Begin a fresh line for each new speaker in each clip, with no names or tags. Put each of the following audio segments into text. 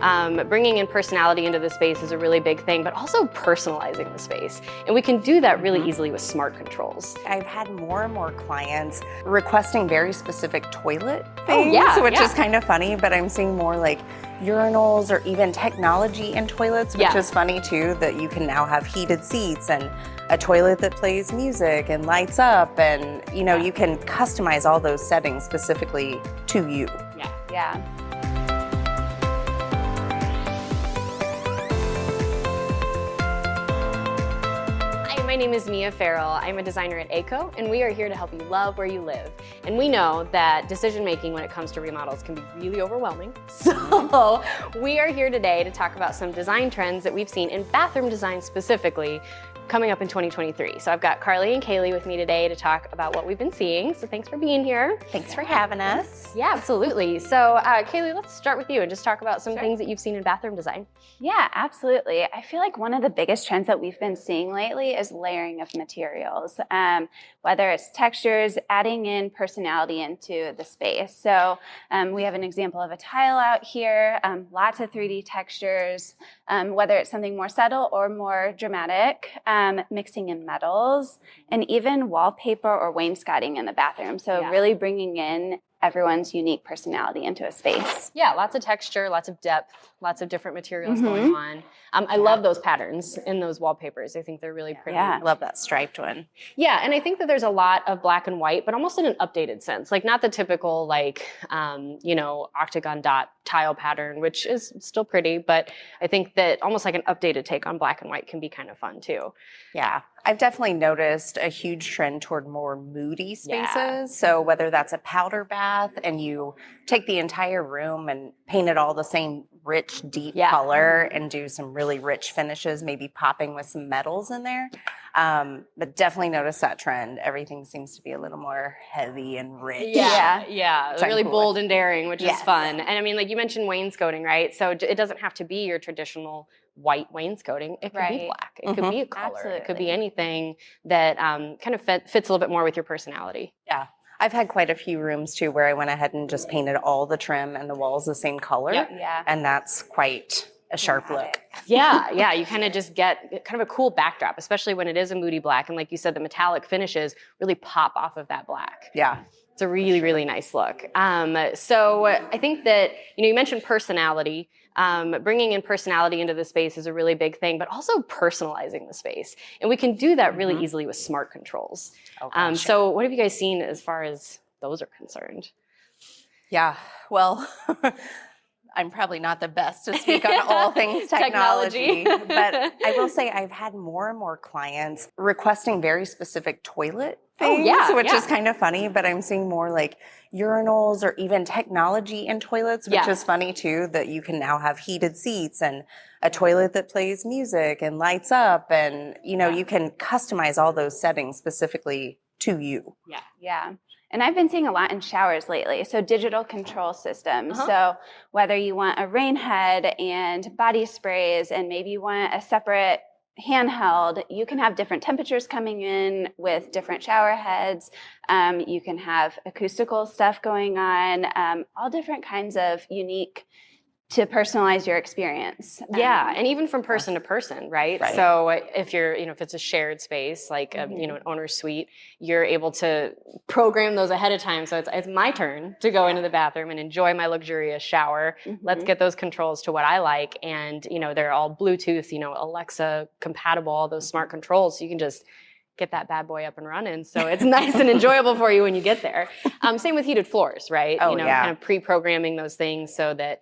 Bringing in personality into the space is a really big thing, but also personalizing the space. And we can do that really easily with smart controls.
I've had more and more clients requesting very specific toilet things, which is kind of funny, but I'm seeing more like urinals or even technology in toilets, which is funny too, that you can now have heated seats and a toilet that plays music and lights up, and you know, you can customize all those settings specifically to you.
Yeah.
My name is Mia Farrell. I'm a designer at ACO, and we are here to help you love where you live. And we know that decision making when it comes to remodels can be really overwhelming. So we are here today to talk about some design trends that we've seen in bathroom design specifically coming up in 2023. So I've got Carly and Kaylee with me today to talk about what we've been seeing. So thanks for being here.
Thanks for having us.
Yeah, absolutely. So Kaylee, let's start with you and just talk about some things that you've seen in bathroom design.
Yeah, absolutely. I feel like one of the biggest trends that we've been seeing lately is layering of materials, whether it's textures, adding in personality into the space. So we have an example of a tile out here, lots of 3D textures, whether it's something more subtle or more dramatic, mixing in metals, and even wallpaper or wainscoting in the bathroom. So really bringing in everyone's unique personality into a space.
Yeah, lots of texture, lots of depth, lots of different materials going on. I love those patterns in those wallpapers. I think they're really pretty.
I love that striped one.
Yeah, and I think that there's a lot of black and white, but almost in an updated sense. Like not the typical like, octagon dot tile pattern, which is still pretty, but I think that almost like an updated take on black and white can be kind of fun too.
Yeah, I've definitely noticed a huge trend toward more moody spaces. So whether that's a powder bath and you take the entire room and paint it all the same rich, deep color and do some really rich finishes, maybe popping with some metals in there. But definitely notice that trend. Everything seems to be a little more heavy and rich.
Yeah. Really bold and daring, which is fun. And I mean, like you mentioned wainscoting, right? So it doesn't have to be your traditional white wainscoting. It could be black. It could be a color.
Absolutely.
It could be anything that kind of fits a little bit more with your personality.
Yeah. I've had quite a few rooms too where I went ahead and just painted all the trim and the walls the same color. And that's quite a sharp look.
Yeah. You kind of just get kind of a cool backdrop, especially when it is a moody black. And like you said, the metallic finishes really pop off of that black.
Yeah.
It's a really, really nice look. So I think that, you mentioned personality. Bringing in personality into the space is a really big thing, but also personalizing the space. And we can do that really easily with smart controls. So what have you guys seen as far as those are concerned?
Yeah, well, I'm probably not the best to speak on all things technology, but I will say I've had more and more clients requesting very specific toilet things, which is kind of funny, but I'm seeing more like urinals or even technology in toilets, which is funny too, that you can now have heated seats and a toilet that plays music and lights up, and you can customize all those settings specifically to you.
Yeah. And I've been seeing a lot in showers lately. So digital control systems. So whether you want a rain head and body sprays, and maybe you want a separate handheld, you can have different temperatures coming in with different shower heads. You can have acoustical stuff going on, all different kinds of unique to personalize your experience.
And even from person to person, right? So if you're, if it's a shared space, like, an owner's suite, you're able to program those ahead of time. So it's my turn to go into the bathroom and enjoy my luxurious shower. Let's get those controls to what I like. And, they're all Bluetooth, Alexa compatible, all those smart controls. So you can just get that bad boy up and running. So it's nice and enjoyable for you when you get there. Same with heated floors, right? Kind of pre-programming those things so that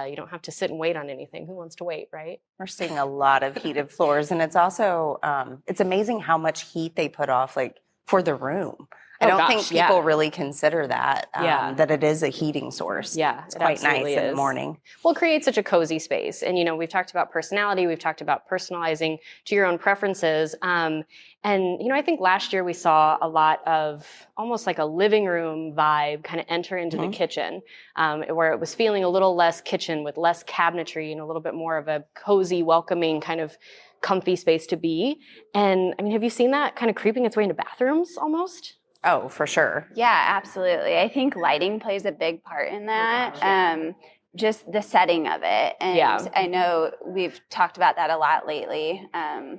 you don't have to sit and wait on anything. Who wants to wait, right?
We're seeing a lot of heated floors, and it's also, it's amazing how much heat they put off, like, for the room. I don't think people really consider that, that it is a heating source.
Yeah,
it's quite nice in the morning.
Well, it creates such a cozy space. And, we've talked about personality. We've talked about personalizing to your own preferences. And, I think last year we saw a lot of almost like a living room vibe kind of enter into the kitchen, where it was feeling a little less kitchen with less cabinetry and a little bit more of a cozy, welcoming kind of comfy space to be. And, have you seen that kind of creeping its way into bathrooms almost?
Oh, for sure.
Yeah, absolutely. I think lighting plays a big part in that. just the setting of it. And I know we've talked about that a lot lately.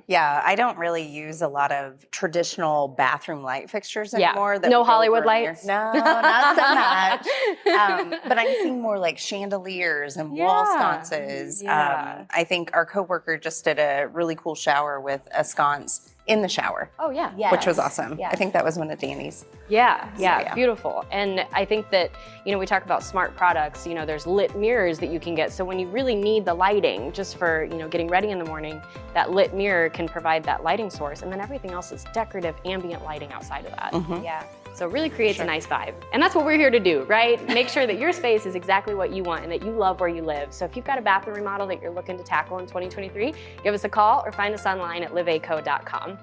Yeah, I don't really use a lot of traditional bathroom light fixtures anymore.
No Hollywood lights?
No, not so much. But I'm seeing more like chandeliers and wall sconces. I think our coworker just did a really cool shower with a sconce in the shower.
Oh, yeah.
Which was awesome. Yes. I think that was one of Danny's.
Yeah, beautiful. And I think that, we talk about smart products, there's lit mirrors that you can get. So when you really need the lighting just for, getting ready in the morning, that lit mirror can provide that lighting source. And then everything else is decorative ambient lighting outside of that.
Yeah.
So it really creates a nice vibe. And that's what we're here to do, right? Make sure that your space is exactly what you want and that you love where you live. So if you've got a bathroom remodel that you're looking to tackle in 2023, give us a call or find us online at liveaco.com.